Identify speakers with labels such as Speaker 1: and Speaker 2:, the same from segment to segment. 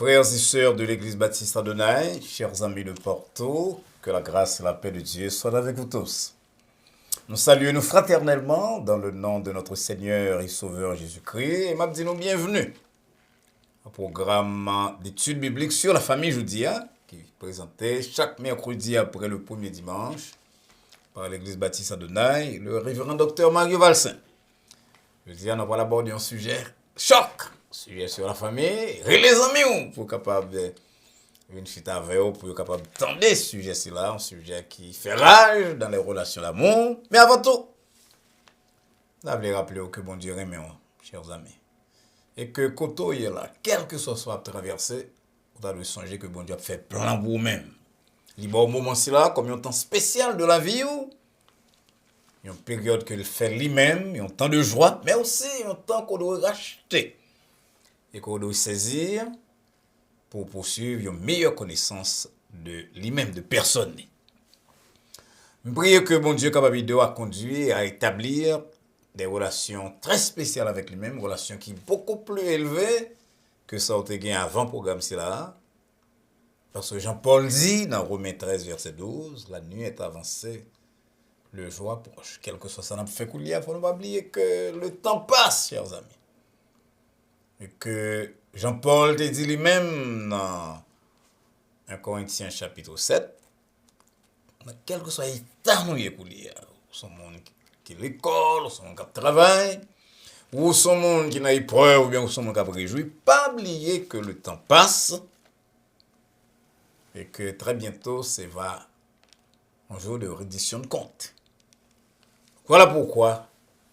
Speaker 1: Frères et sœurs de l'Église baptiste Adonai, chers amis de Porto, que la grâce et la paix de Dieu soient avec vous tous. Nous saluons fraternellement dans le nom de notre Seigneur et Sauveur Jésus-Christ et m'abdinons bienvenue au programme d'études bibliques sur la famille Joudia qui est présenté chaque mercredi après le premier dimanche par l'Église baptiste Adonai, le révérend docteur Mario Valsin. Je dis, on va aborder un sujet choc, sujet sur la famille, et les amis, pour capable une chute avec eux, pour capable d'entendre ce sujet-là, un sujet qui fait rage dans les relations d'amour. Mais avant tout, vous voulez rappeler que bon Dieu aime, chers amis. Et que quand on est là, quel que soit traversé, vous devez songer que bon Dieu a fait plein pour vous-même. Il y a un moment-là, comme un temps spécial de la vie, une période qu'il fait lui-même, un temps de joie, mais aussi un temps qu'on doit racheter et qu'on doit saisir pour poursuivre une meilleure connaissance de lui-même, de personne. Je prie que mon Dieu capable de conduire à établir des relations très spéciales avec lui-même, relations qui sont beaucoup plus élevées que ça a été gagné avant le programme. Parce que Jean-Paul dit dans Romains 13, verset 12, la nuit est avancée, le jour approche. Quel que soit ça, n'a fait couler, il faut ne pas oublier que le temps passe, chers amis. Et que Jean-Paul te dit lui-même dans 1 Corinthiens chapitre 7, quel que soit l'état nous y couler, son monde qui est l'école, son monde qui travaille, ou son monde qui n'a épreuve, ou bien son monde qui a réjoui, pas oublier que le temps passe et que très bientôt, c'est va un jour de reddition de compte. Voilà pourquoi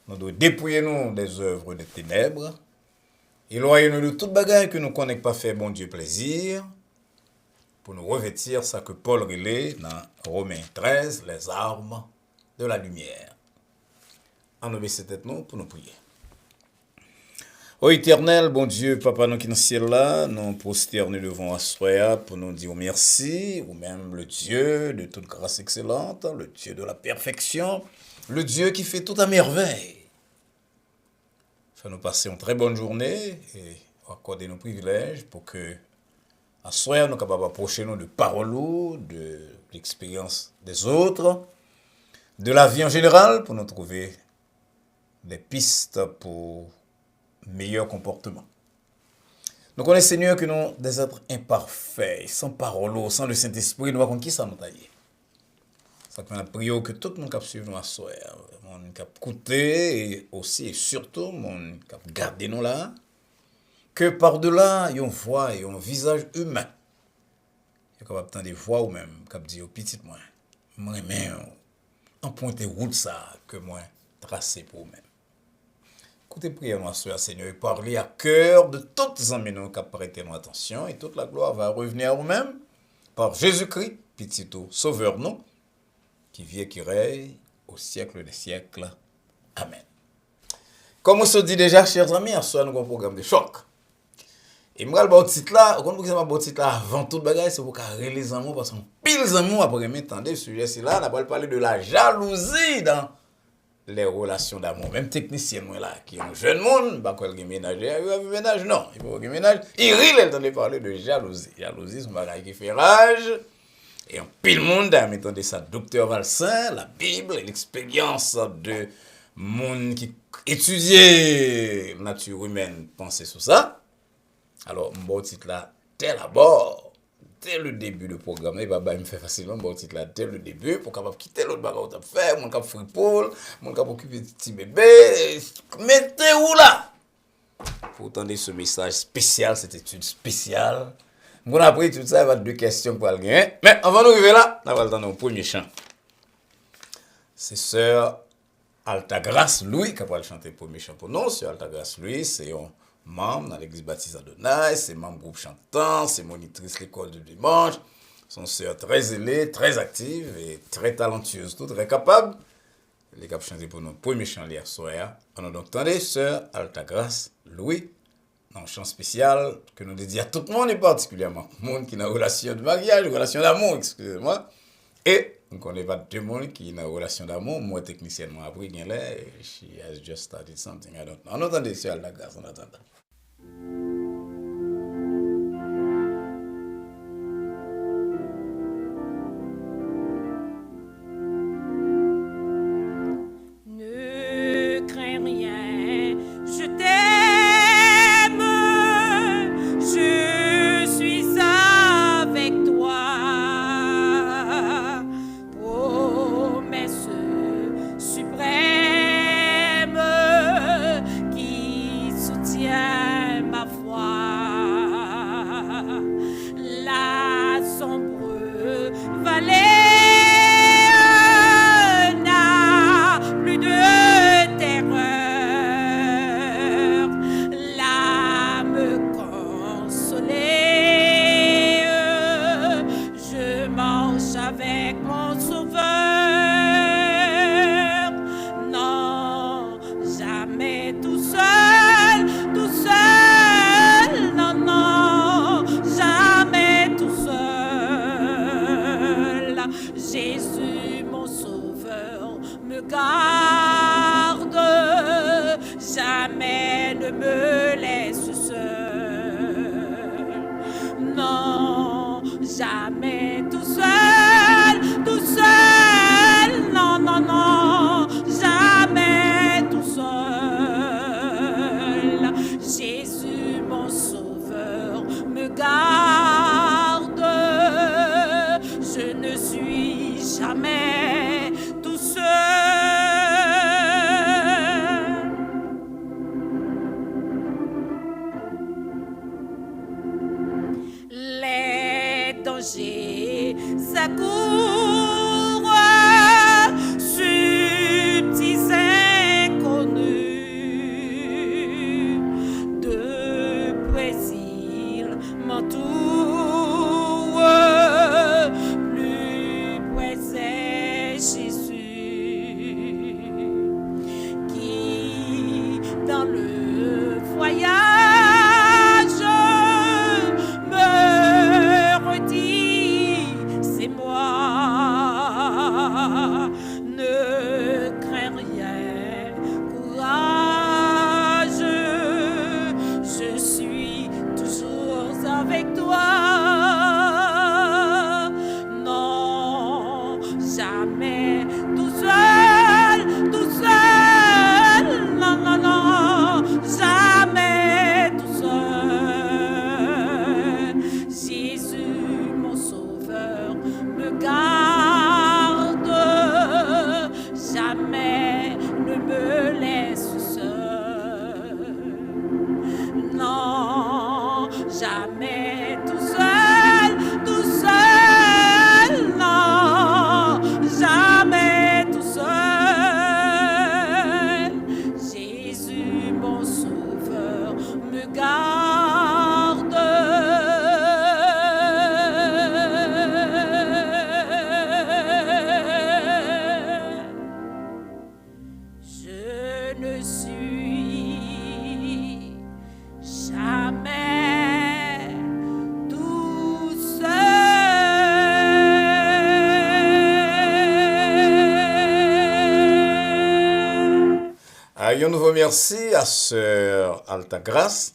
Speaker 1: nous devons dépouiller nous des œuvres des ténèbres, éloigner-nous de toute bagarre que nous ne connaissons pas faire bon Dieu plaisir, pour nous revêtir ça que Paul relève dans Romains 13, les armes de la lumière. En obéissant tête nous pour nous prier. Ô éternel, bon Dieu, Papa, nous qui dans le ciel là, nous prosternons devant Assoya pour nous dire merci, ou même le Dieu de toute grâce excellente, le Dieu de la perfection, le Dieu qui fait tout à merveille. Fais-nous passer une très bonne journée et accorder nos privilèges pour que Assoya nous capables d'approcher nous de paroles, de l'expérience des autres, de la vie en général, pour nous trouver des pistes pour meilleur comportement. Nous connaissons, Seigneur, que nous, des êtres imparfaits, sans parole, sans le Saint-Esprit, nous avons qui ça nous taille. C'est que nous prions que tout le monde qui suive nous à soi, mon qui écouter et aussi et surtout mon qui garder nous là, que par-delà, il y a une voix et un visage humain. Il y a capable d'entendre des voix ou même qui dit au petit moi même en pointe route ça que moi tracé pour moi. Écoutez, priez moi Seigneur, et parlez à cœur de toutes les amis qui ont prêté notre attention, et toute la gloire va revenir à vous-même par Jésus-Christ, petit sauveur nous, qui vit et qui règne au siècle des siècles. Amen. Comme on se dit déjà, chers amis, à soi, nous avons un programme de choc. Et moi, le titre là, on va le titre là avant toute bagaille, c'est pour carrer les amours, parce qu'on pile les amours après m'entendre le sujet, c'est là, on va parler de la jalousie dans les relations d'amour. Même technicien, moi là, qui est un jeune monde, pas qu'il ménage, il ménage, non, il faut qu'il ménage. Il rit, il entend parler de jalousie. Jalousie, c'est un bagage qui fait rage. Et en pile monde, a m'entendez ça, docteur Valsin, la Bible, l'expérience de monde qui étudie la nature humaine, penser sur ça. Alors, mon titre là, dès d'abord, dès le début du programme, il me fait facilement mon titre là, dès le début, pour capable quitter l'autre bagarre qu'on a fait, mon cap fripoule, mon cap occuper de petit bébé, mettez où là? Pour entendre ce message spécial, cette étude spéciale. Bon, après tout ça, il y a deux questions pour le gagner. Mais avant d'arriver là, on va entendre un premier chant. C'est sœur Altagrace Louis qui va chanter le premier chant pour nous. Sœur Altagrace Louis, c'est un membre dans l'église baptiste Adonai, c'est membre groupe chantant, c'est monitrice l'école de dimanche. Son sœur très zélée, très active et très talentueuse, tout très capable. Elle est capable de chanter pour nous premier chant hier soir. On a donc entendu sœur Altagrace Louis. Un chant spécial que nous dédions à tout le monde et particulièrement au monde qui a une relation de mariage, une relation d'amour, excusez-moi. Et nous connaissons pas deux monde qui ont une relation d'amour. Moi, techniciennement, après, she has just started something. I don't know. On entend sur la grâce, on entend.
Speaker 2: vallée n'a plus de terreur. L'âme consolée, je marche avec mon Sauveur. Non, jamais tout seul, non, non, jamais tout seul. Jésus, mon Sauveur, me garde, jamais ne me laisse seul. Non, jamais tout seul, non, non, non, jamais tout seul. Jésus, mon Sauveur, me garde, je ne suis jamais tout seul. Les dangers s'accourent, subtils inconnus, depuis ils m'entourent, plus près c'est Jésus qui dans le voyage c'est moi, ne crains rien, courage, je suis toujours avec toi. Non, jamais tout seul, non, non, non, jamais tout seul. Jésus, mon Sauveur, me garde, jamais ne me laisse seul. Non, jamais tout seul, non, jamais tout seul. Jésus, mon Sauveur, me garde. Je ne suis jamais tout seul.
Speaker 1: Un nouveau merci à Sœur Altagrace,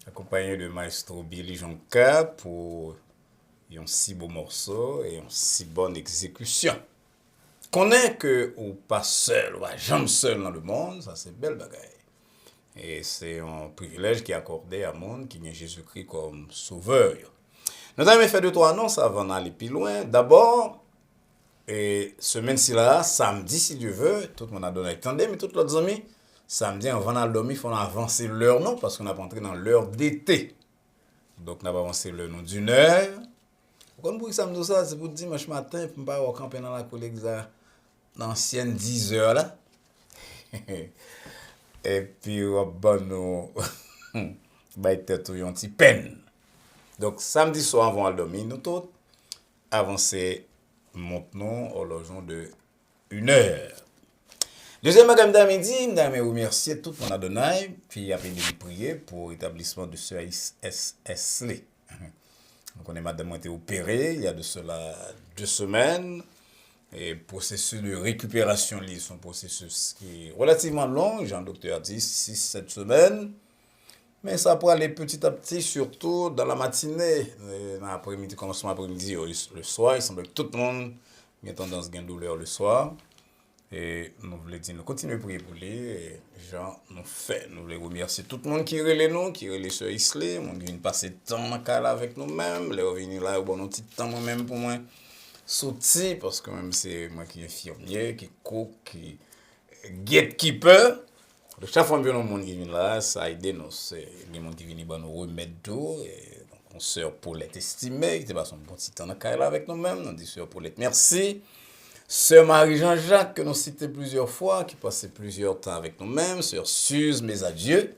Speaker 1: accompagnée de Maestro Billy Jonka pour un si beau morceau et une si bonne exécution. Connaît que ou pas seul, ou pas jamais seul dans le monde, ça c'est belle bagaille. Et c'est un privilège qui est accordé à monde qui est Jésus-Christ comme sauveur. Nous avons fait 2-3 annonces avant d'aller plus loin. D'abord, semaine-ci là, samedi si Dieu veut, tout le monde a donné attendez, mais tous les amis, samedi avant d'aller dormir, il faut avancer l'heure non, parce qu'on a pas entré dans l'heure d'été. Donc, on a avancé l'heure non d'une heure. Comme pour samedi ça, c'est pour dimanche matin, pour ne pas camper dans la collègue l'ancienne 10 heures là. Et puis, bon, nous, bah, tête ou un petit peine. Donc, samedi soir, avant de dormir, nous tous avancer, maintenant, au logement de 1 heure. Deuxième après-midi, nous avons remercié tout le monde à Adonai, puis après de prier pour l'établissement de ce SSL. Donc, on est madame été opérée il y a de cela 2 semaines. Et processus de récupération, c'est un processus qui est relativement long, Jean-Docteur a dit 6-7 semaines. Mais ça peut aller petit à petit, surtout dans la matinée, dans l'après-midi, commencement après-midi, le soir. Il semble que tout le monde a tendance à gagner douleur le soir. Et nous voulons dire, nous continuons à prier pour lui. Et Jean nous fait. Nous voulons remercier tout le monde qui relève nous, qui relève sur Islé. On vient passer temps dans le avec nous-mêmes. Les revenir là, bon, un petit temps moi-même pour moi. Sorti, parce que même c'est moi qui est infirmier, qui cook, qui gatekeeper. Chaque fois que nous monde qui vient là, ça aide nous. C'est les gens qui viennent nous remettre tout. Et donc, sœur Paulette estimée, qui était passé un bon petit temps dans la avec nous-mêmes. On dit sœur Paulette, merci. Sœur Marie-Jean-Jacques, que nous citons plusieurs fois, qui passait plusieurs temps avec nous-mêmes. Sœur Suze, mes adieux.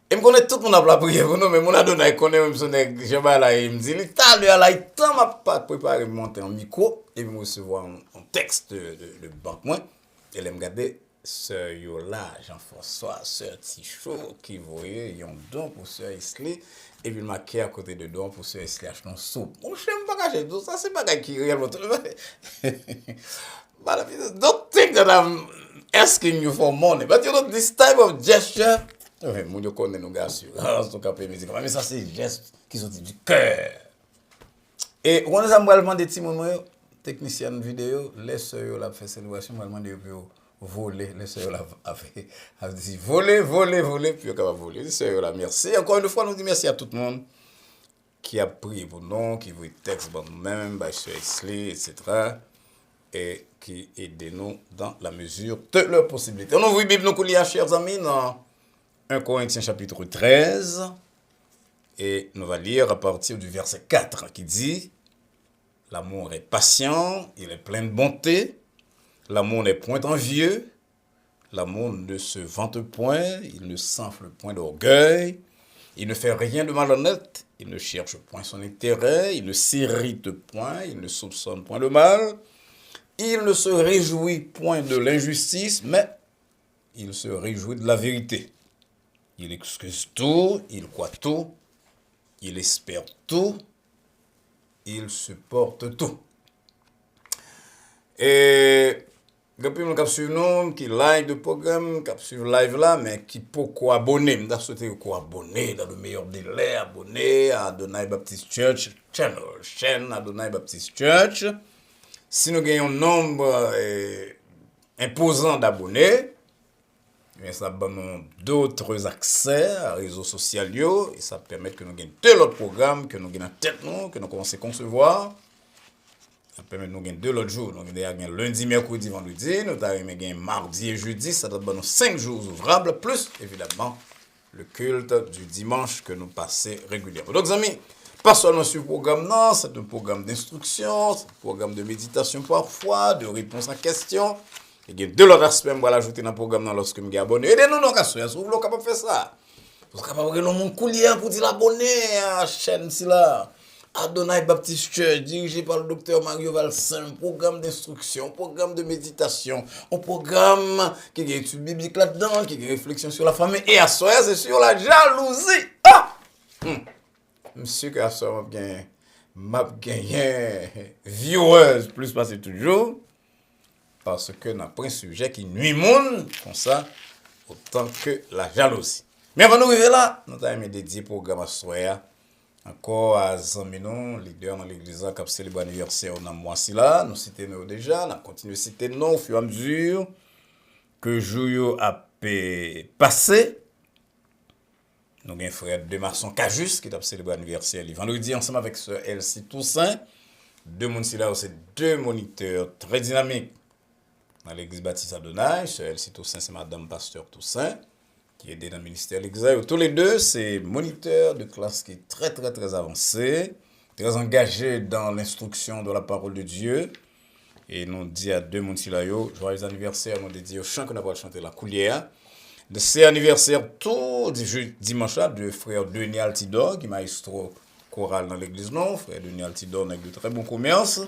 Speaker 1: Et je connais tout le monde a prié pour nous, mais mon adonai connaît même son Jean-Baptiste là, il me dit, l'Italien là, il t'a m'a pas préparé monter en micro, et me recevoir un texte de banque moi, et elle me regarder, sœur Yola, Jean-François, sœur Tichot, qui voyait, ils ont don pour sœur Isley, et puis il m'a à côté de don pour sœur Isley acheter une soupe. Mon chien m'a pas caché tout ça, c'est pas qui réellement. Don't think that I'm asking you for money, but you know, this type of gesture, oui, mon Dieu connaît nos gars sur musique, mais ça c'est des gestes qui sont du cœur. Et on a demandé des technicien de vidéo, les sœurs la fait célébration, on a demandé pour voler, les sœurs la fait dit voler, puis on va voler. Les sœurs là, merci. Encore une fois, nous disons merci à tout le monde qui a prié pour nous, qui vous texte pour nous-mêmes, by Sœur Isley, etc. et qui aident nous dans la mesure de leurs possibilités. On ouvre la Bible, nous coulions, chers amis, dans 1 Corinthiens chapitre 13, et nous allons lire à partir du verset 4 qui dit « L'amour est patient, il est plein de bonté, l'amour n'est point envieux, l'amour ne se vante point, il ne s'enfle point d'orgueil, il ne fait rien de malhonnête, il ne cherche point son intérêt, il ne s'irrite point, il ne soupçonne point le mal, il ne se réjouit point de l'injustice, mais il se réjouit de la vérité. Il excuse tout, il croit tout, il espère tout, il supporte tout. Et depuis mon cap sur nous qui live de programme, cap sur live là, mais qui pourquoi abonner, m'da souhaité quoi abonner dans le meilleur délai, abonner à Adonai Baptist Church channel, chaîne Adonai Baptist Church. Si nous gagnons un nombre imposant d'abonnés, mais ça donne d'autres accès à réseaux sociaux et ça permet que nous gagnions deux autres programmes que nous gagnons en tête nous, que nous commençons à concevoir. Ça permet de nous gagner 2 autres jours. Nous avons lundi, mercredi, vendredi, nous avons mardi et jeudi, ça donne 5 jours ouvrables, plus évidemment le culte du dimanche que nous passons régulièrement. Donc, amis, pas seulement sur le programme, non, c'est un programme d'instruction, c'est un programme de méditation parfois, de réponse à questions. Il y a 2 autres aspects que je vais ajouter dans le programme lorsque je suis abonné. Aidez-nous dans le cas, si vous êtes capable de faire ça. Vous êtes capable de faire mon coulier pour dire abonner à la chaîne. Adonai Baptist Church, dirigé par le docteur Mario Valsin, programme d'instruction, programme de méditation, un programme qui a étude biblique là-dedans, qui a réflexion sur la famille, et à soi, c'est sur la jalousie. Ah! Monsieur, que à soi, m'a gagné viewers, plus passé toujours. Parce que nous avons un sujet qui nuit monde, comme ça, autant que la jalousie. Mais avant de nous arriver là, nous avons dédié le programme à Soya, encore à Zaminon, leader dans l'église qui a célébré l'anniversaire dans le mois là. Nous citons déjà, nous continuons à citer nous au fur et à mesure que jour a passé. Nous avons un frère de Marson Cajus qui a célébré l'anniversaire le vendredi ensemble avec Sœur Elsie Toussaint. 2 personnes là, c'est 2 moniteurs très dynamiques. Dans l'église baptiste Adonai, Sœur Elsie Toussaint, c'est Madame Pasteur Toussaint, qui est dans le ministère de l'Église. Tous les deux, c'est moniteurs de classe qui est très, très, très avancé, très engagés dans l'instruction de la parole de Dieu. Et nous dit à 2 personnes, joyeux anniversaire, nous dédié au chant que nous avons chanté la coulière. De ces anniversaires, tout dimanche là, de frère Denis Altidor, qui est maestro choral dans l'église, non, frère Denis Altidor avec de très bons commerces.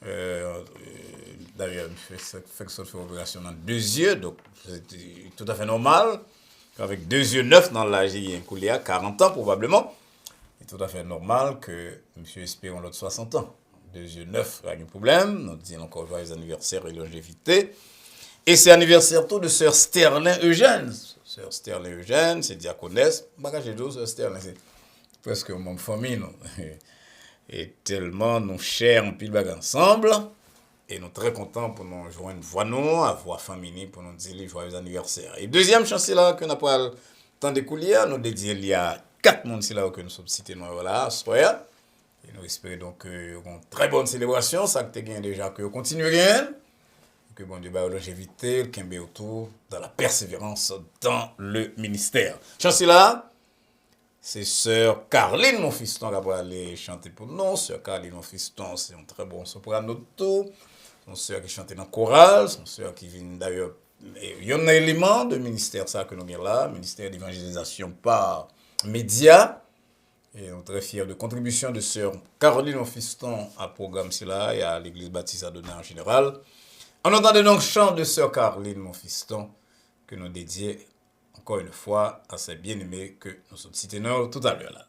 Speaker 1: D'ailleurs, il fait que ça fait opération dans 2 yeux, donc c'est tout à fait normal. Avec 2 yeux neufs dans l'âge, il y a un coulier 40 ans probablement. C'est tout à fait normal que M. Espérons l'autre 60 ans. 2 yeux neufs, pas de problème. Nous disons encore joyeux anniversaire et longévité. Et c'est anniversaire tout de Sœur Sterling Eugène. Sœur Sterling Eugène, c'est diaconesse. Bagage de Sœur Sterling, c'est presque mon famille, non? Et tellement nous chers en pile bague ensemble. Et nous sommes très contents pour nous joindre voix nous, à voix féminine pour nous dire les joyeux anniversaires. Et deuxième chance là que nous avons le temps de couler, nous dédions il y a 4 personnes là que nous sommes cités nous voilà, soya. Et nous espérons donc une très bonne célébration, ça que tu déjà que continue rien. Que bon Dieu va longévité, qu'il y ait autour dans la persévérance dans le ministère. Chance là, C'est sœur Caroline Monfiston qui va aller chanter pour nous. Sœur Caroline Monfiston, c'est un très bon soprano. Son sœur qui chante dans le choral, son sœur qui vient d'ailleurs. Il y a un élément de ministère ça que nous avons là, ministère d'évangélisation par médias. Et on est très fiers de contribution de sœur Caroline Monfiston à programme là et à l'église baptiste Adonai en général. On entend donc chant de sœur Caroline Monfiston que nous dédions encore une fois à ces bien-aimés que nous sommes cités tout à l'heure là.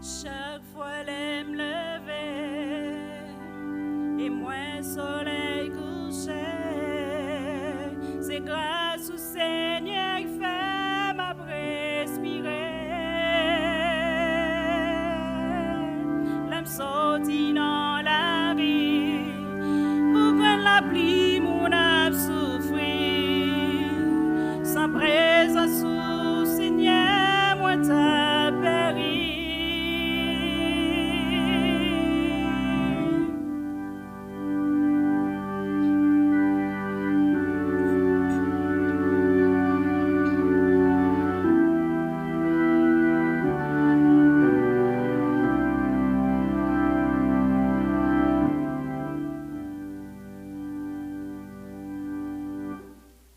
Speaker 2: Chaque fois les me lever et moins soleil couché, c'est grâce au Seigneur qui fait ma respirer. L'âme sortie dans la vie pour prendre la pluie, mon âme souffrir. Sans présence au Seigneur, moi t'as péri.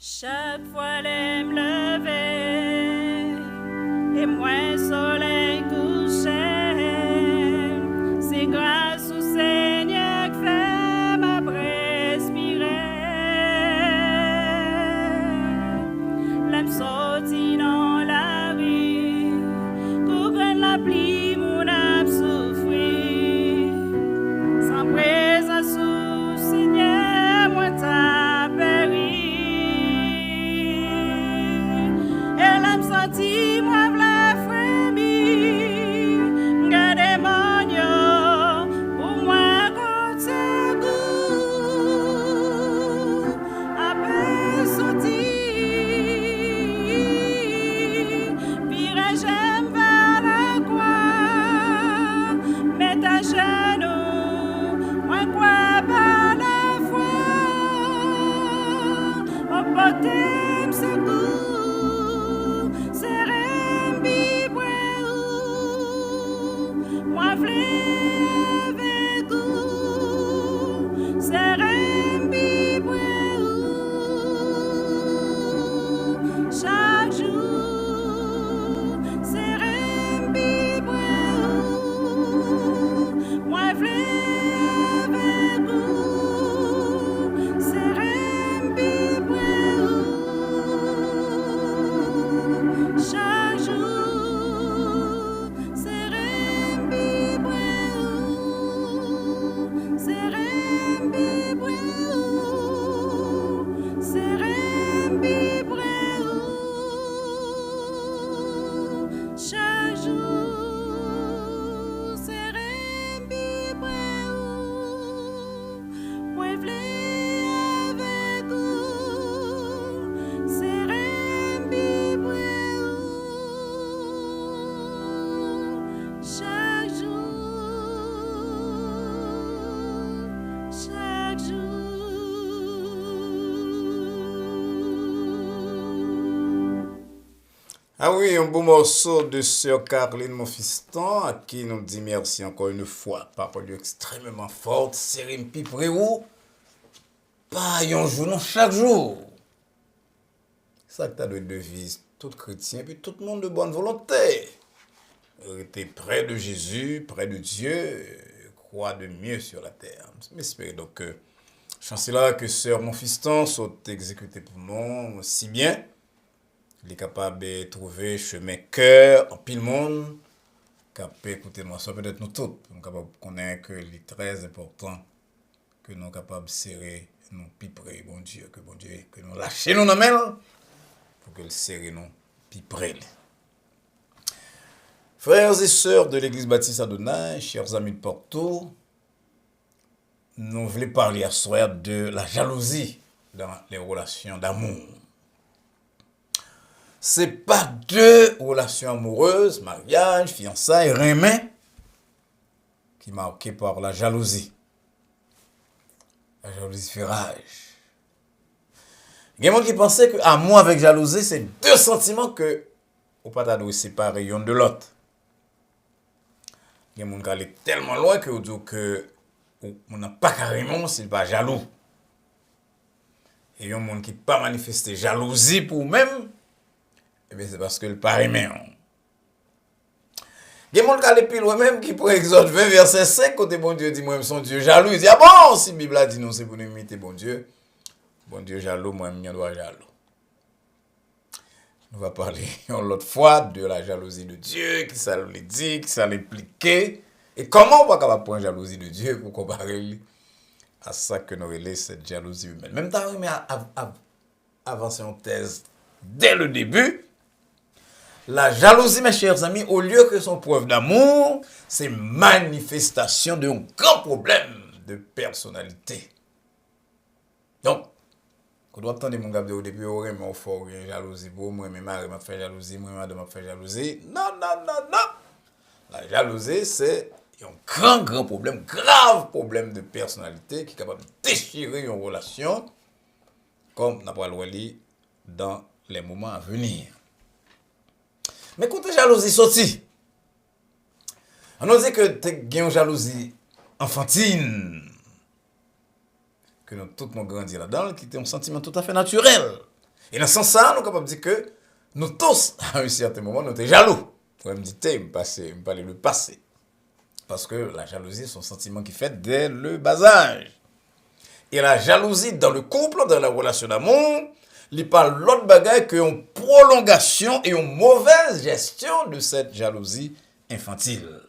Speaker 2: Chaque fois les me lever et moins soleil couché, c'est grâce au Seigneur qui fait ma respirer. L'âme sortie dans la rue, couvre la pluie, mon âme souffrir. Sans présence au Seigneur, moi t'as péri. Dis-moi v'là frémir, gardez mon yo, pour moi côté goût, après sortir, pire j'aime vers la croix, mets ta genou, moi quoi par la foi, au baptême c'est goût. Chaque jour, c'est moi
Speaker 1: Ah oui, un beau morceau de sœur Caroline Monfiston, à qui nous dit merci encore une fois. Parole extrêmement forte, Sérim Pipreou. Pas un jour, non, chaque jour. Ça que tu as de devise, tout chrétien, puis tout le monde de bonne volonté. Rester près de Jésus, près de Dieu, croire de mieux sur la terre. J'espère donc que chancela que sœur Monfiston soit exécutée pour nous si bien. Il est capable de trouver chemin cœur en pile monde, capable d'écouter moi, ça peut-être nous tous, nous capable de connaître que il est très important que nous capables de serrer nous piper bon Dieu, que nous lâcher nous main pour que le serrer nous piper. Frères et sœurs de l'église baptiste Adonai, chers amis de Porto, nous voulons parler à soir de la jalousie dans les relations d'amour. c'est pas deux relations amoureuses, mariage, fiançailles, remet, qui est marqué par la jalousie. La jalousie fait rage. Il y a des gens qui pensaient que amour avec jalousie, c'est deux sentiments que ou pas t'adouer séparer l'un de l'autre. Il y a des gens qui allaient tellement loin que vous dites que on n'a pas carrément s'il pas jaloux. Et il y a des gens qui pas manifester jalousie pour eux-mêmes, eh bien c'est parce que le pas aimé. Il y a des gens qui allaient plus loin même qui pour Exode 20 verset 5 côté bon Dieu dit moi-même son Dieu jaloux, il dit ah bon si la Bible a dit non c'est pour nous imiter bon Dieu. Bon Dieu jaloux moi-même je dois jaloux. On va parler l'autre fois de la jalousie de Dieu, qui ça le dit, qui ça l'implique, et comment on va capable prendre la jalousie de Dieu pour comparer à ça que nous relève cette jalousie humaine. Même temps, mais avancer en thèse dès le début, la jalousie, mes chers amis, au lieu que son preuve d'amour, c'est manifestation d'un grand problème de personnalité. Donc, on doit attendre mon gars au début, on m'a fait jalousie pour moi, mais mari m'a fait jalousie, moi madame m'a fait jalousie. Non. La jalousie, c'est un grand problème, grave problème de personnalité qui est capable de déchirer une relation, comme n'a pas le dans les moments à venir. Mais quand la jalousie sortie, on nous dit que tu as une jalousie enfantine, que nous tous nous grandis là-dedans, qui était un sentiment tout à fait naturel. Et dans ce sens-là, nous sommes capables de dire que nous tous, à un certain moment, nous étions jaloux. Pour me dire, me parler le passé. Parce que la jalousie, c'est un sentiment qui fait dès le bas âge. Et la jalousie dans le couple, dans la relation d'amour, il parle l'autre bagaille qu'une prolongation et une mauvaise gestion de cette jalousie infantile.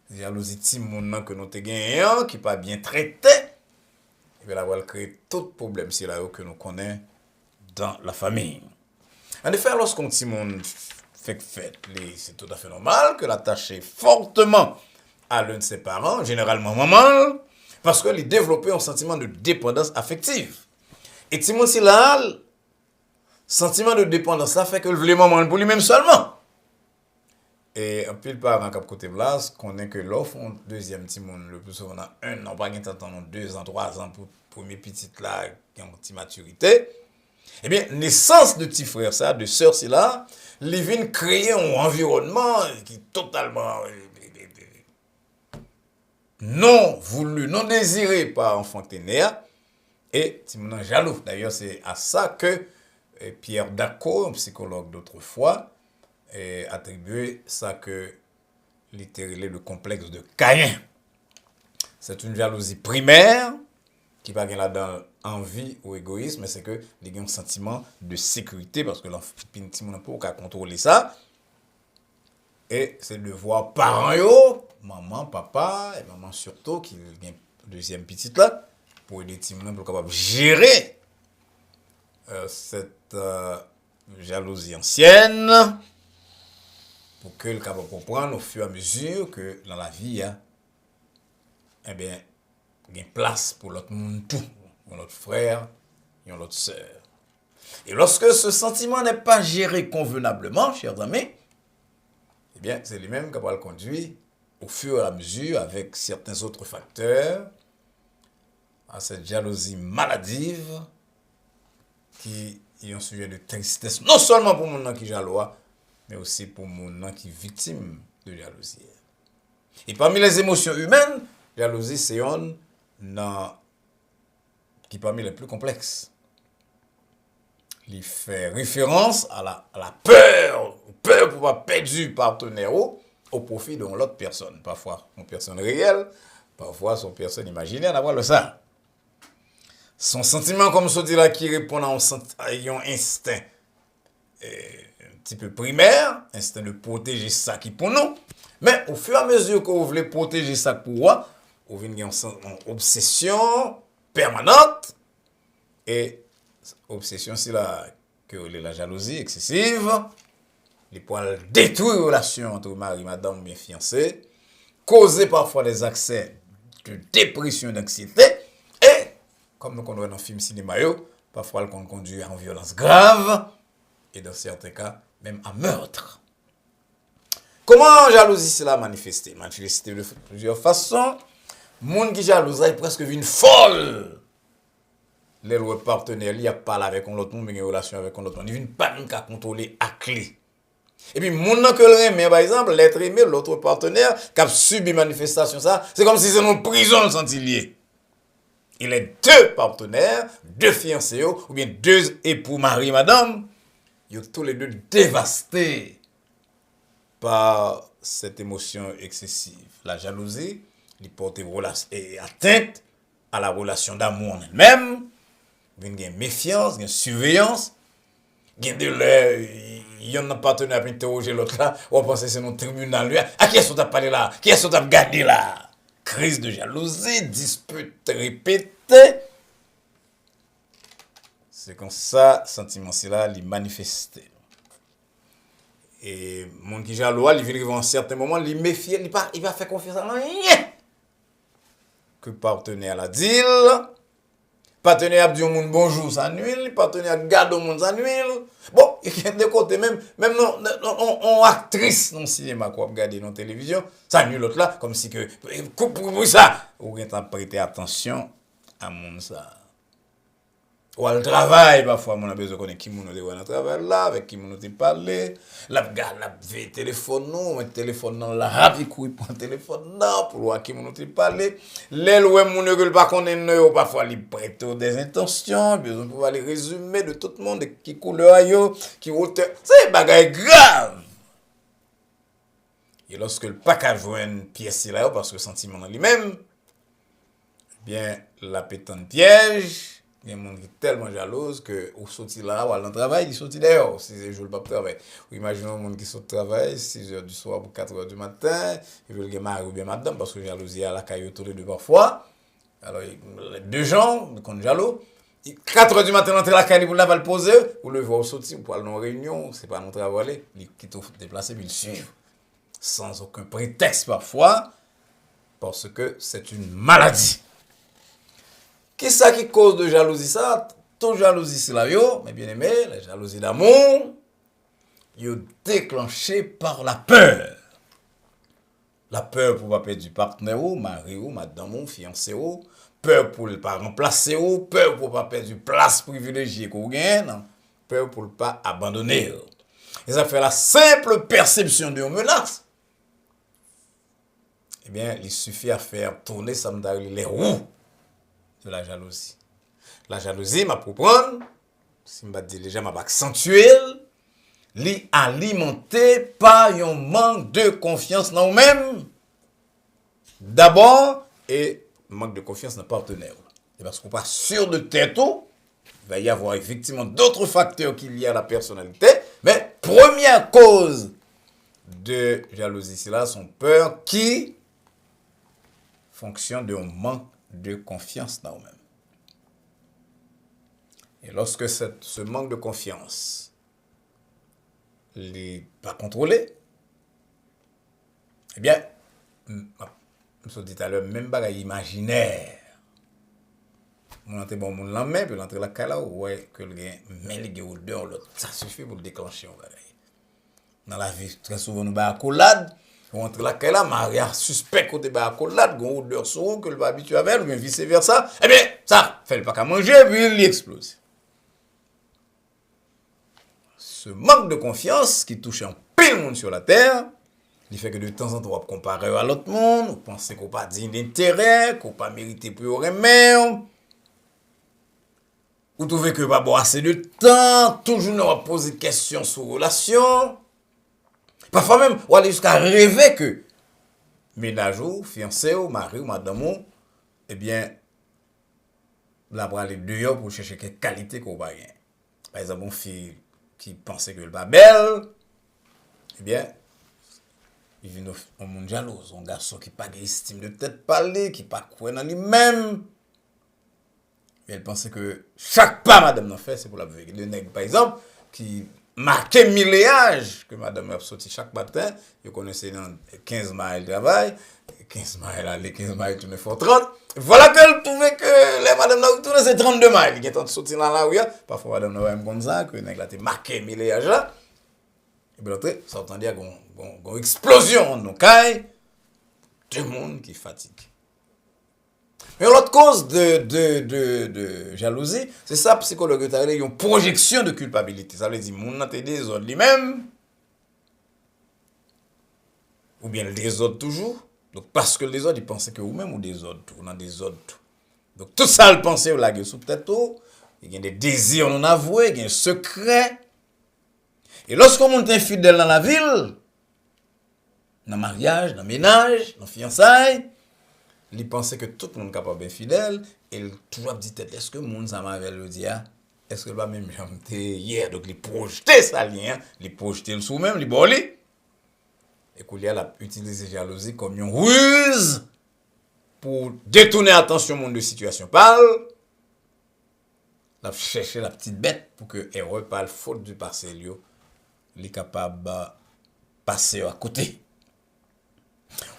Speaker 1: Jalousie timon que nous te gagnons, qui n'est pas bien traité, et bien elle va créer tout problème si là que nous connaissons dans la famille. En effet, lorsqu'on timon fait fête, c'est tout à fait normal que l'attaché fortement à l'un de ses parents, généralement maman, parce que il développait un sentiment de dépendance affective. Et timon si là, sentiment de dépendance ça fait que le maman pour lui-même seulement. Et un pile parent cap côté Blas connaît que l'offre un deuxième petit monde le plus souvent on a 1 an pas gain temps 2 ans 3 ans pour premier petit là qui ont petite maturité. Eh bien naissance de petit frère ça de sœur c'est là, les vient créer un environnement qui est totalement non voulu, non désiré par enfant ténère et petit monde jaloux. D'ailleurs c'est à ça que Pierre Daco, un psychologue d'autrefois, attribué ça que littéralement le complexe de Caïn. C'est une jalousie primaire qui pas là-dedans envie ou égoïsme, mais c'est que il y a un sentiment de sécurité parce que l'enfant n'a pas contrôler ça. Et c'est de voir parents yo, maman, papa et maman surtout qui vient deuxième petite là pour aider Timon pour capable gérer cette jalousie ancienne. Pour que le capable comprendre au fur et à mesure que dans la vie, eh bien, il y a une place pour l'autre monde tout, pour notre frère et notre sœur. Et lorsque ce sentiment n'est pas géré convenablement, chers amis, eh bien, c'est lui-même qui va le conduire au fur et à mesure avec certains autres facteurs à cette jalousie maladive qui est un sujet de tristesse, non seulement pour mon qui jaloux, mais aussi pour mon qui est victime de jalousie. Et parmi les émotions humaines, jalousie, c'est une qui est parmi les plus complexes. Il fait référence à la peur pour pas perdre du partenaire au profit de l'autre personne. Parfois, une personne réelle, parfois, son personne imaginaire, d'avoir le ça. Son sentiment, comme je dis là, qui répond à un instinct. Un petit peu primaire, instinct de protéger ça qui pour nous. Mais au fur et à mesure que vous voulez protéger ça pour vous, vous avez une obsession permanente. Et obsession, c'est que la jalousie excessive. Les poils détruire la relation entre mari, madame, bien fiancé. Causer parfois des accès de dépression, d'anxiété. Et, comme nous connaissons dans le film cinéma, parfois elle conduit à une violence grave. et dans certains cas, même à meurtre. Comment jalousie cela manifesté? Manifesté de plusieurs façons. Moun qui jalouse, il presque une folle. Les partenaires, il y a parlé avec un autre monde, mais il y a une relation avec un autre monde. Il vient pas qu'à contrôler à clé. Et puis, moun que le aimé, par exemple, l'être aimé, l'autre partenaire, qui a subi manifestation, ça, c'est comme si c'est une prison le sentilier. Il est deux partenaires, deux fiancés, ou bien deux époux, mari, madame, ils sont tous les deux dévastés par cette émotion excessive. La jalousie, il porte atteinte à la relation d'amour en elle-même. Il y a une méfiance, il y a une surveillance. Il y a un partenaire qui interroger l'autre là. On pense que c'est notre tribunal. À qui est-ce qu'on t'a parlé là? Qui est-ce qu'on t'a regardé là? Crise de jalousie, dispute répétée. C'est comme ça, sentiment là, il manifeste. Et mon qui jaloux, il vient à un certain moment, il méfie, il va faire confiance à rien. Que partenaire la dit. Partenaire a dit au monde bonjour, ça nuit. Partenaire garde au monde, ça nuit. Bon, il y a des côtés, même on actrice dans le cinéma, quoi, regarder dans la télévision, ça nuit l'autre là, comme si que, coupe ça. Ou bien prêter attention à mon ça. Ou à le travail, parfois, on a besoin de connaître qui nous est dans le travail là, avec qui nous est parlé. La regarde, la téléphone, nous, met téléphone dans la rap, il couille pour un téléphone là, pour voir qui nous est parlé. Les loués, mon ne veut pas connaître, parfois, ils prêtent des intentions, besoin pour aller résumer de tout le monde, qui couleur yo, qui hauteur. C'est bagaille grave. Et lorsque le package voit une pièce là, parce que le sentiment dans lui-même, eh bien, la pétante piège. Il y a des gens qui sont tellement jalouses que ou sorti là ou à le travail, ils sortent dehors si c'est jour pas travail. Imaginez un monde qui sort travail 6h du soir pour 4h du matin, ils veulent que mari ou bien madame parce que jalousie à la caille autour de deux parfois. Alors les deux gens qui sont jaloux, 4h du matin entrer la caille pour la va le poser ou le voir sortir pour aller dans une réunion, c'est pas notre travail, ils quittent déplacer puis ils suivent sans aucun prétexte parfois parce que c'est une maladie. Qui ça qui cause de jalousie ça? Toute jalousie c'est là yo, mes bien-aimés, la jalousie d'amour, yo déclenchée par la peur. La peur pour pas perdre du partenaire ou, mari ou, madame ou, fiancé ou, peur pour ne pas remplacer ou, peur pour pas perdre du place privilégiée qu'on gagne, peur pour ne pas abandonner. Et ça fait la simple perception d'une menace. Eh bien, il suffit à faire tourner les roues de la jalousie. La jalousie, m'a pour prendre, si je dis déjà, m'a accentué, li alimenté par un manque de confiance dans nous-mêmes. D'abord, et manque de confiance dans le partenaire. Et parce qu'on n'est pas sûr de tête, il va y avoir effectivement d'autres facteurs qui lient à la personnalité, mais première cause de jalousie, c'est là son peur qui fonctionne d'un manque de confiance dans nous-mêmes. Et lorsque ce manque de confiance n'est pas contrôlé, eh bien, je dit tout à l'heure, même bagaille imaginaire. On entre bon monde la main, puis l'entre la cala, ouais, que le gars, mais le gars ou deux, l'autre, ça suffit pour le déclencher. Dans la vie, très souvent, nous avons accolade. On entre la cala, Maria suspect côté de accolade, gon odeur sur que le va habitué avec, ou bien vice versa. Eh bien, ça fait le pas qu'à manger, puis il explose. Ce manque de confiance qui touche un pile monde sur la terre, il fait que de temps en temps, on va comparer à l'autre monde, on pense qu'on n'a pas d'intérêt, qu'on n'a pas mérité pour rien. Vous trouvez que pas bon assez de temps, toujours on va poser des questions sur la relation. Parfois même, on va aller jusqu'à rêver que ménage ou, fiancé ou, mari ou, madame ou, eh bien, là, pour aller dehors pour chercher quelle qualité qu'on va gagner. Par exemple, une fille qui pensait qu'elle n'est pas belle, eh bien, il vient un monde jaloux, un garçon qui n'a pas d'estime de tête parler, qui n'a pas croire dans lui-même. Et elle pensait que chaque pas madame n'a fait, c'est pour la vérité. Le nègre, par exemple, qui marquait milléage que madame a sorti chaque matin, je connaissais dans 15 miles de travail, 15 miles aller, 15 miles tourner fort 30. Voilà qu'elle trouvait que les madame n'a retourné, c'est 32 miles, il est en train de sortir dans la rue, parfois madame nous comme ça que nèg là te marqué millage là. Et bien l'autre, ça entend dire une explosion dans caille, tout le monde qui fatigue. Mais l'autre cause de jalousie, c'est ça, psychologue a une projection de culpabilité. Ça veut dire, mon n'a des autres lui-même, ou bien le désordre toujours. Donc, parce que les autres, ils pensaient que vous-même ou des autres, on a des autres. Donc, tout ça, le penser, vous l'avez sous tête, il y a des désirs non avoués, il y a un secret. Et lorsqu'on est infidèle dans la ville, dans le mariage, dans le ménage, dans le fiançailles, il pensait que tout le monde est capable d'être fidèle, et il toujours dit, est-ce que le monde ça m'avait le dire, est-ce que le même j'étais hier, donc il projetait ça lien, il projetait le sous même, il bolé. Et qu'il a utilisé jalousie comme une ruse pour détourner l'attention au monde de situation parle. Il a cherché la petite bête pour que l'erreur parle faute du passé, il est capable de passer à côté.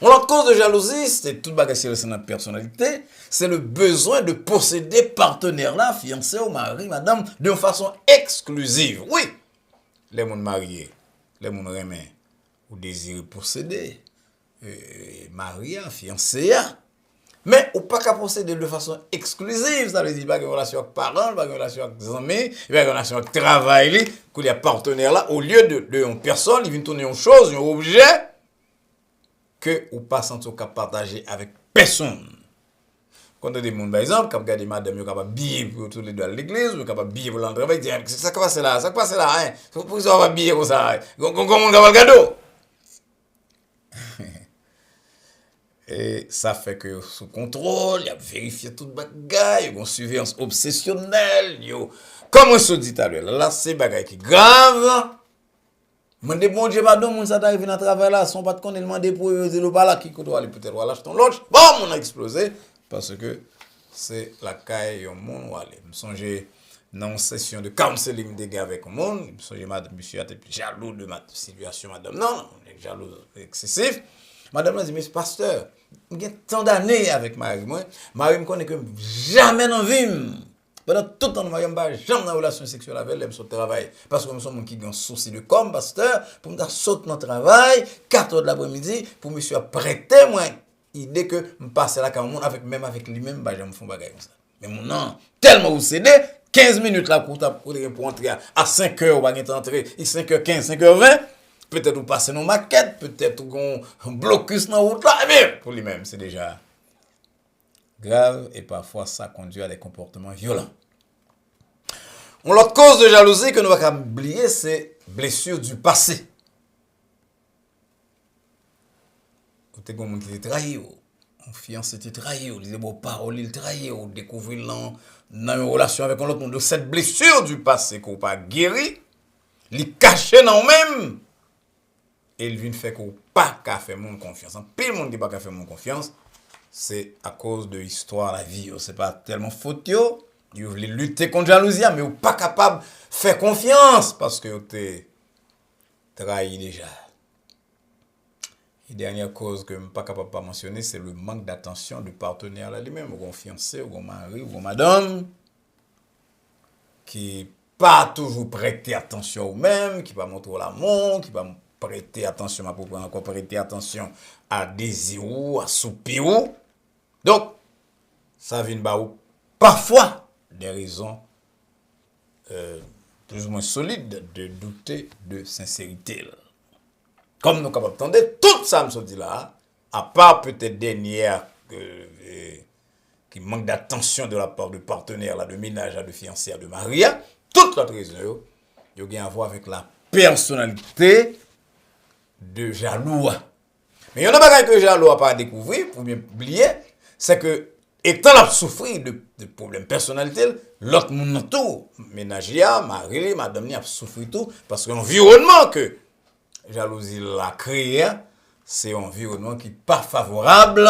Speaker 1: L'autre cause de jalousie, c'est tout le bagage sur notre personnalité, c'est le besoin de posséder partenaire là, fiancé ou mari, madame, de façon exclusive. Oui, les gens mariés, les gens remis, ou désirent posséder, marié, fiancé, mais ou pas qu'à posséder de façon exclusive, ça veut dire pas une relation avec parents, pas une relation avec des amis, pas une relation avec travail, qu'il y a partenaire là, au lieu de une personne, il vient tourner une chose, un objet, que ou pas sentir capable partager avec personne. Quand des gens par exemple, quand regarder madame capable billet pour tous les deux à l'église, ou capable billet pour l'entrée, il dit ça passe là, ça passe là hein. Pour ça on va billet comme ça. Comment on va gado. Et ça fait que sous contrôle, il a vérifié toute bagaille, il y a une surveillance obsessionnelle, comme on se dit tout à l'heure, là c'est bagaille qui grave. Moi dis bon Dieu pardon mon ça t'arrive dans travail là, son pas de connaître demander pour dire pas là qui côté aller peut-être voilà ton l'autre. Bon, on a explosé parce que c'est la caille au monde aller. Me songer dans une session de counseling des gars avec le monde, me songer madame monsieur était jaloux de ma situation madame. Non, jaloux excessif. Madame m'a dit mais pasteur, j'ai tant d'années avec Marie moi, Marie me connaît que jamais dans vie. Pendant tout le temps, je n'ai jamais de relation sexuelle avec elle, je travail. Parce que nous sommes qui ont un souci de com, pasteur, pour me sauter dans le travail, 4 heures de l'après-midi, pour me prêter, moi, idée que je passe là, même avec lui-même, je me fais un bagage comme ça. Mais mon nom, tellement vous cédez, 15 minutes là pour entrer à 5 heures, vous allez entrer, 5h15, 5h20, peut-être vous passez nos maquettes, peut-être vous avez un blocus dans la route là, mais pour lui-même, c'est déjà grave et parfois ça conduit à des comportements violents. L'autre cause de jalousie que nous allons oublier, c'est blessure du passé. Vous avez quelqu'un qui est trahi, un fiancé était trahi, il dit des paroles, il trahi, ou découvrir dans une relation avec un autre monde. Cette blessure du passé qu'on n'a pas guéri, il cache dans même, et il vient faire qu'on n'a pas qu'à faire mon confiance. Pile monde qui n'a pas qu'à faire mon confiance, c'est à cause de l'histoire, la vie. C'est pas tellement faute. Vous voulez lutter contre la jalousie, mais vous n'êtes pas capable de faire confiance parce que vous êtes trahi déjà. Et dernière cause que je ne suis pas capable de mentionner, c'est le manque d'attention du partenaire là lui-même, ou fiancé, ou mari, ou madame, qui n'est pas toujours prêter attention aux mêmes, qui ne va pas montrer l'amour, qui ne va pas prêter attention à propos, encore prêter attention à désir ou à soupir. Donc, ça vient parfois des raisons plus ou moins solides de douter de sincérité. Comme nous sommes capables d'entendre, tout ça me dit là, à part peut-être dernière qui manque d'attention de la part de partenaire, là, de ménage, de fiancé, de mariage, toute l'autre raison, il y a à voir avec la personnalité de jaloux. Mais il y a un bagage que jaloux n'a pas découvert, pour bien oublier, c'est que, étant là souffrir de problèmes de personnalité, l'autre monde tout, ménager, mari, madame, a souffert tout, parce que l'environnement que jalousie l'a créé, c'est un environnement qui n'est pas favorable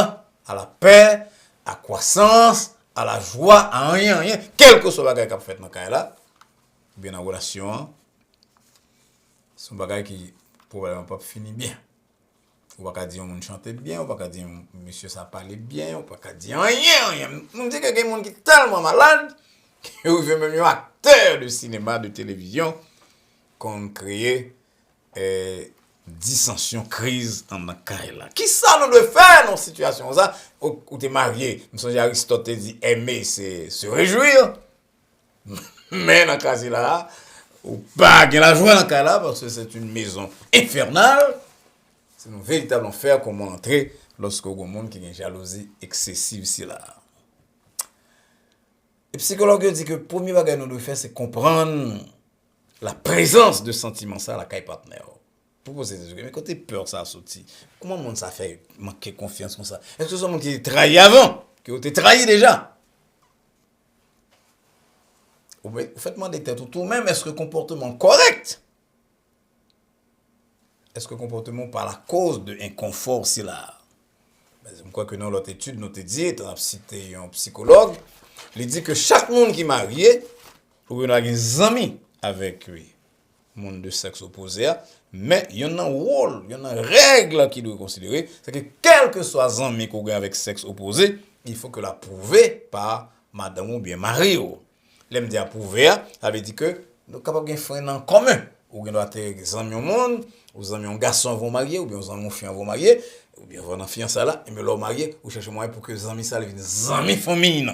Speaker 1: à la paix, à la croissance, à la joie, à rien, quel que soit le bagage qu'on fait dans le cas là, bien en relation, c'est un bagage qui probablement pas fini bien. On va pas dire on chante bien, on va pas dire monsieur ça parle bien, on va pas dire rien. On dit que quelqu'un qui est tellement malade Ou même un acteur de cinéma, de télévision, qu'on crée dissension, crise en Kaila. Qui ça nous doit faire dans une situation ça où tu es marié? Nous sommes Aristote dit aimer, c'est se réjouir. Mais dans le cas là, ou pas la joie dans le cas là, parce que c'est une maison infernale. C'est un véritable enfer comment entrer lorsque il y a un monde qui a une jalousie excessive ici là. Les psychologues disent que le premier bagage que nous devons faire, c'est comprendre la présence de sentiments ça à la caille partenaire. Pour poser des questions, mais quand tu peur ça a sorti, comment le monde ça fait manquer confiance comme ça? Est-ce que c'est un monde qui est trahi avant, qui a été trahi déjà? Vous faites demander tout même, est-ce que le comportement correct? Est-ce que le comportement par la cause de inconfort c'est là? Je crois que dans l'autre étude, nous te dit, tu as cité un psychologue, il dit que chaque monde qui est marié, ou il a des amis avec lui, monde de sexe opposé, mais il y en a un rôle, il y en a une règle qui doit considérer, c'est que quel que soit les amis qu'on a avec sexe opposé, il faut que la prouver par madame ou bien mari. L'aime dire prouver, ça veut dire que nous sommes capables de faire un commun. Ou bien doit être des amis au monde, ou des amis en garçon vont marier, ou bien des amis en fille vont marier, ou bien vont en fiancé là, et me leur marier, ou chercher moyen pour que les amis ça deviennent des amis famille.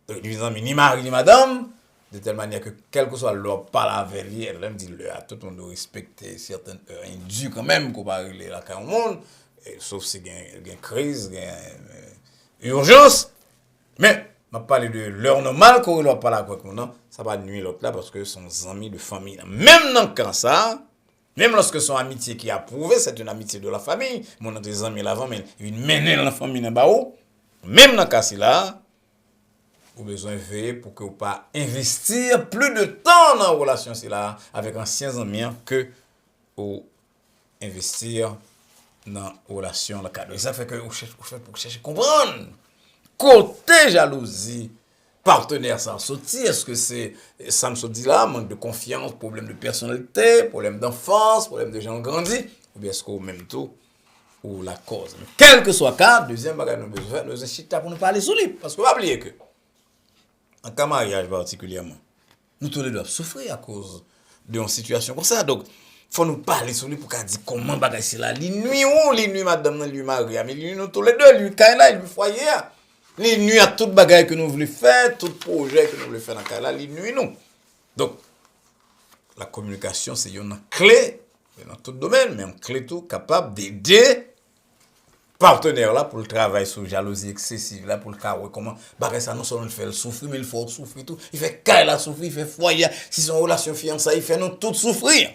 Speaker 1: Donc les amis ni mari ni madame, de telle manière que quel que soit leur parle avec lui, elle me dit à tout le monde doit respecter certaines heures indues quand même qu'on va régler la cas au monde, sauf si il y a une crise, il y a une urgence, mais on va parler de l'heure normale qu'on doit parler avec nous, ça va nuire l'autre là parce que ce sont amis de famille. Même dans le cas ça, même lorsque son amitié qui a prouvé, c'est une amitié de la famille, mon des amis l'avant, mais il mène la famille dans le même dans le cas là, vous avez besoin de veiller pour que vous ne pas investir plus de temps dans la relation là avec anciens amis que vous investir dans la relation là. Et ça fait que vous cherchez à comprendre. Côté jalousie, partenaire ça sorti, est-ce que c'est ça me dit là, manque de confiance, problème de personnalité, problème d'enfance, problème de gens grandis, ou bien est-ce qu'au même tout, ou la cause. Mais quel que soit le cas, deuxième bagage nous besoin, nous inciter pour nous parler sur lui. Parce que vous oubliez que, en cas de mariage particulièrement, nous tous les deux souffrir à cause d'une situation comme ça. Donc, il faut nous parler sur lui pour qu'on dise comment bagage c'est là. Les nuits où, les nuits madame, lui mari, mais les nuits nous tous les deux, lui là, lui foyer. Les nuits à toute bagaille que nous voulons faire, tout projet que nous voulons faire dans le cas là, les nuits nous. Donc, la communication, c'est une clé dans tout domaine, mais une clé tout capable d'aider partenaire là pour le travail sur jalousie excessive là pour le cas comment bagaille ça non seulement il fait le souffrir mais il faut souffrir tout, il fait caille la souffrir, il fait foyer, si son relation fiançailles, il fait nous tout souffrir.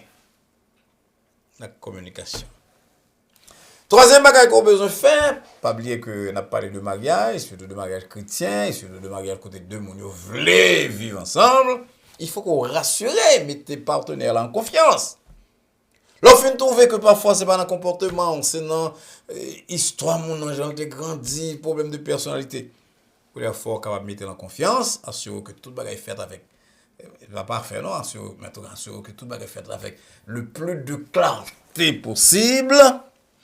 Speaker 1: La communication. Troisième bagage qu'on a besoin de faire, pas oublier que on a parlé de mariage, surtout de mariage chrétien, surtout de mariage côté deux moun yo vle vivre ensemble, il faut qu'on rassure, mettez partenaire là en confiance. L'offre trouve que parfois c'est pas dans le comportement, c'est dans histoire mon gens qui grandi, problème de personnalité. Pour les fort capable mettre en confiance, assurer que tout bagage fait avec va pas faire non, assurer que tout bagage fait avec le plus de clarté possible.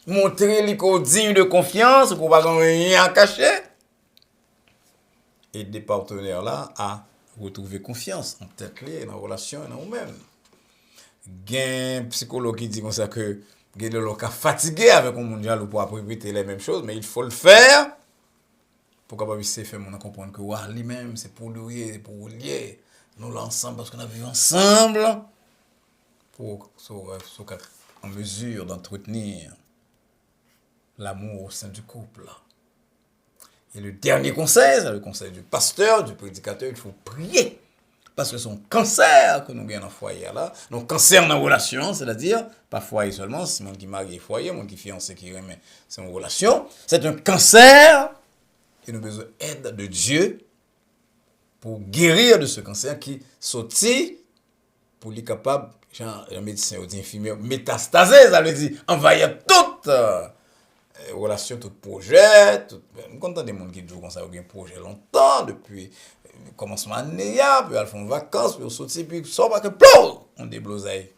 Speaker 1: Montrer les digne de confiance, qu'on va rien à cacher. Et des partenaires là à retrouver confiance en tête clé dans la relation et dans vous-même. Gain psychologue qui dit comme ça que gain de l'oka fatigué avec un mondial pour répéter les mêmes choses, mais il faut le faire pour capable se faire mon comprendre que ouais, lui-même c'est pour lui, pour lier nous l'ensemble parce qu'on a vécu ensemble pour en mesure d'entretenir l'amour au sein du couple. Et le dernier conseil, c'est le conseil du pasteur, du prédicateur, il faut prier. Parce que c'est un cancer que nous gagnons dans le foyer là. Donc, cancer dans la relation, c'est-à-dire, pas foyer seulement, c'est mon qui marie foyer, mon qui fiancé qui remet, c'est une relation. C'est un cancer et nous avons besoin d'aide de Dieu pour guérir de ce cancer qui sortit pour lui capable, genre, un médecin ou un infirmier, métastaser, ça veut dire envahir toute relation, tout projet, tout. Nous comptons des gens qui disent qu'on a un projet longtemps, depuis le commencement de l'année, puis ils font vacances, puis ils sortent, puis ils sortent, on déblosaille.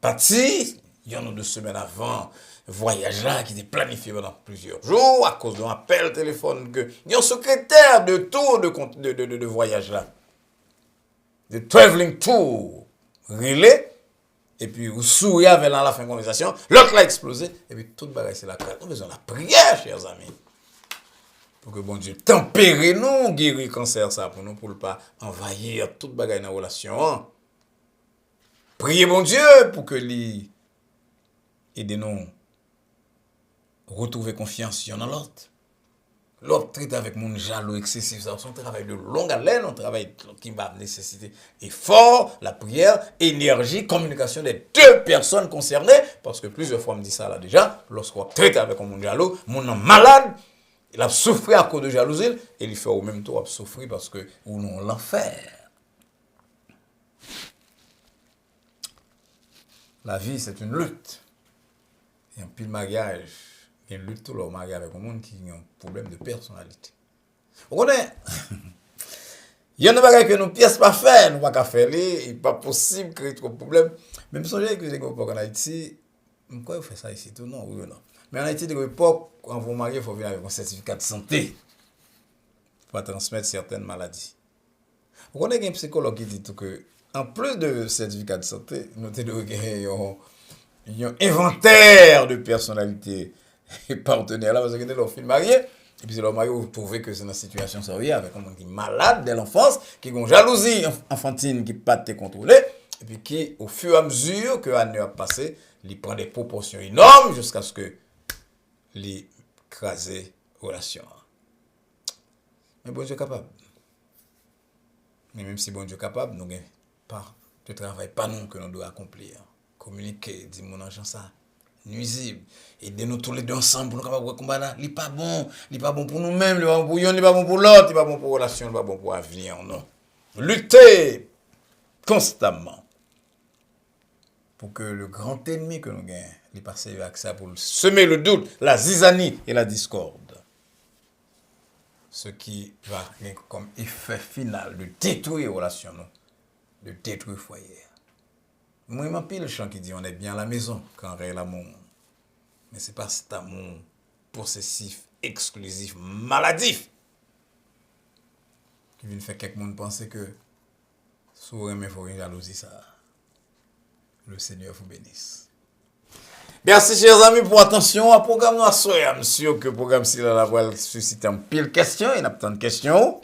Speaker 1: Parti, il y en a 2 semaines avant, voyage là qui était planifié pendant plusieurs jours à cause d'un appel téléphone que il y a un secrétaire de tour de voyage là. De traveling tour relais. Et puis, vous souriez avec la fin de la conversation, l'autre l'a explosé, et puis tout le bagage, c'est la carte. Nous avons besoin de la prière, chers amis. Pour que bon Dieu tempère nous, guérir le cancer, ça, pour nous, pour ne pas envahir tout le bagage dans la relation. Priez bon Dieu pour que lui aide nous retrouver confiance dans l'autre. L'autre traite avec mon jaloux excessif, ça, c'est un travail de longue haleine, un travail qui va nécessiter effort, la prière, énergie, communication des 2 personnes concernées, parce que plusieurs fois on me dit ça là déjà, lorsqu'on traite avec mon jaloux, mon homme malade, il a souffert à cause de jalousie, et il fait au même temps souffrir parce que ou non l'enfer. La vie, c'est une lutte. Et un pile mariage. Il y a une lutte tout le mariage avec un monde qui a un problème de personnalité. Vous connaissez? Il y a des bagages que nos pièces pas faire, nous pas faire les, il pas possible créer trop de problèmes. Même songez que j'ai en Haïti, pourquoi vous faites ça ici tout non oui ou non. Mais en Haïti de l'époque quand vous mariez, il faut venir avec un certificat de santé pour transmettre certaines maladies. Vous connaissez un psychologue qui dit tout que en plus de certificat de santé, nous avons un inventaire de personnalité et partenaire là parce que leur film marié et puis c'est leur marié vous trouvez que c'est une situation sérieuse avec un monde qui est malade dès l'enfance qui a une jalousie enfantine qui pas te contrôler et puis qui au fur et à mesure que l'année a passé il prend des proportions énormes jusqu'à ce que il écraser relation mais bon Dieu est capable mais même si bon Dieu est capable nous n'avons pas de travail pas nous que nous devons accomplir communiquer dire mon argent ça nuisible et de nous tous les deux ensemble pour nous capable combattre là il pas bon pour nous-mêmes il pas bon pour yon il pas bon pour l'autre il pas bon pour relation il pas bon pour l'avenir non lutter constamment pour que le grand ennemi que nous gagnons il passe avec ça pour semer le doute la zizanie et la discorde ce qui va comme effet final de détruire relation de détruire foyer. Moi, il m'a pile le chant qui dit on est bien à la maison quand réel amour. Mais c'est pas cet amour possessif, exclusif, maladif qui vient faire quelqu'un penser que sous il faut une jalousie ça. Le Seigneur vous bénisse. Merci chers amis pour attention à programme nous soir. Je suis sûr que le programme si là va susciter un pile de questions, il y a plein de questions.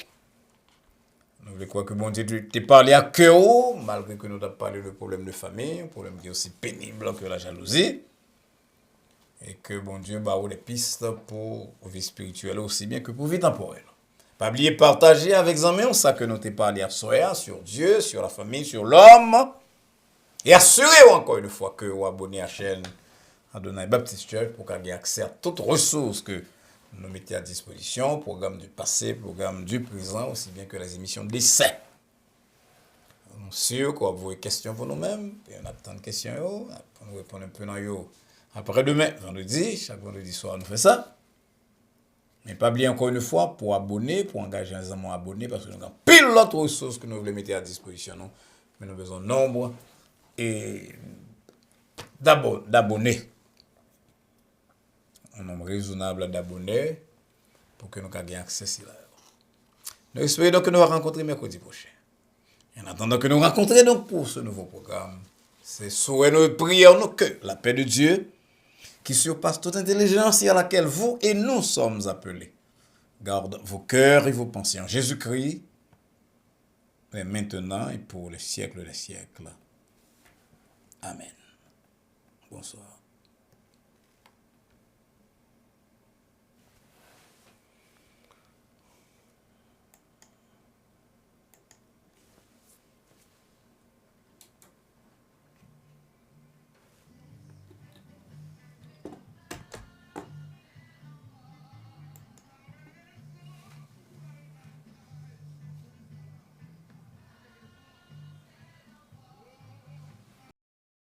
Speaker 1: Je crois que bon Dieu t'es parlé à cœur, malgré que nous avons parlé de problème de famille, un problème qui est aussi pénible que la jalousie. Et que bon Dieu bah des pistes pour vie spirituelle aussi bien que pour vie temporelle. Pas oublier partager avec les amis ça que nous t'ai parlé à soir sur Dieu, sur la famille, sur l'homme. Et assurez-vous encore une fois que vous abonnez à la chaîne Adonai Baptist Church pour qu'il y ait accès à toutes les ressources que nous mettons à disposition, programme du passé, programme du présent, aussi bien que les émissions d'essai. Nous sommes sûrs qu'on va vous des questions pour nous-mêmes, et on a tant de questions, on nous répondre un peu dans yo. Après-demain, vendredi, chaque vendredi soir, nous faisons ça. Mais pas oublier encore une fois, pour abonner, pour engager les amis à abonner, parce que nous avons pile d'autres ressources que nous voulons mettre à disposition. Non? Mais nous avons besoin de nombre et d'abonnés. Un nombre raisonnable d'abonnés pour que nous ayons accès à cela. Nous espérons donc que nous allons rencontrer mercredi prochain. En attendant que nous rencontrions donc pour ce nouveau programme, c'est souhait nos prières, nos que la paix de Dieu, qui surpasse toute intelligence et à laquelle vous et nous sommes appelés, garde vos cœurs et vos pensées en Jésus-Christ, et maintenant et pour les siècles des siècles. Amen. Bonsoir.